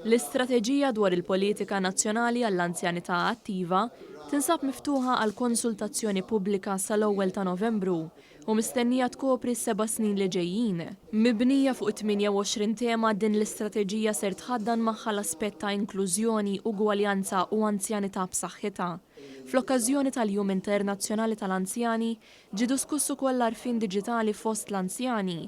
L-istrateġija dwar il-politika nazzjonali għall-anzjanità attiva tinsab miftuħa għal konsultazzjoni pubblika sal-1 ta' Novembru u mistennija tkopri 7 snin li ġejjin. Mibnija fuq 28 tema din l-istrateġija ser tħaddan magħha l-aspett ta' inklużjoni, ugwaljanza u anzjanità b'saħħitha. Fl-okkażjoni tal-Jum Internazzjonali tal-Anzjani ġie diskussu ukoll l-għarfien diġitali fost l-anzjani.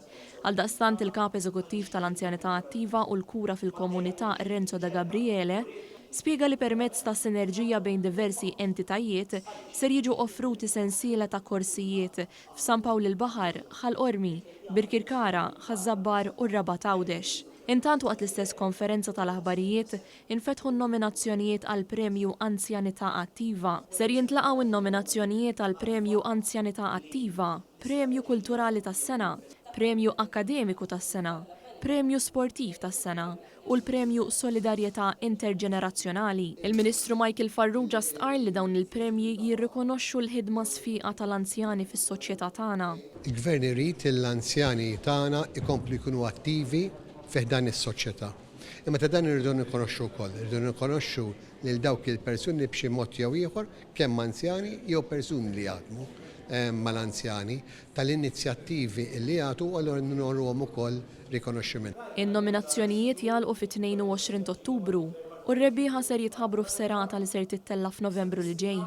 Għaldaqstant il-Kap Eżekuttiv tal-Anzjanità Attiva u l-Kura fil-Komunità Renzo da Gabriele spjega li permezz ta' sinerġija bejn diversi entitajiet ser jiġu offruti sensiela ta' korsijiet f'San Pawl il-Baħar, Ħalqormi, Birkirkara, Ħażabbar u r-Rabat Għawdex. Intant waqt l-istess konferenza tal-aħbarijiet infetħu n-nominazzjonijiet għal Premju Anzjanità Attiva. Ser jintlaqgħu n-nominazzjonijiet għal Premju Anzjanità Attiva, Premju Kulturali tas-Sena, Premju Akademiku tas-Sena, Premju Sportiv tas-Sena u l-Premju Solidarjetà Interġenerazzjonali. Il-Ministru Michael Farrugia stqar li dawn il-premji jirrikonoxxu l-ħidma sfiqa tal-anzjani fis-soċjetà tagħna. Il-Gvern irid l-anzjani tagħna ikomplu jkunu attivi fiħdan is-soċjetà. Imma ta' dan irridu nikonoxxu wkoll, irridu nikonoxxu lil dawk il-persuni b'xi mod jew ieħor kemm anzjani jew persuni li jaħdmu mal-anzjani tal-inizjattivi li jagħtu allura nagħmluhom ukoll rikonoxximent. In-nominazzjonijiet jagħlqu fit-22 Ottubru u r-rebbieħa ser jitħabbru f'serata li ser tittella f'Novembru li ġej.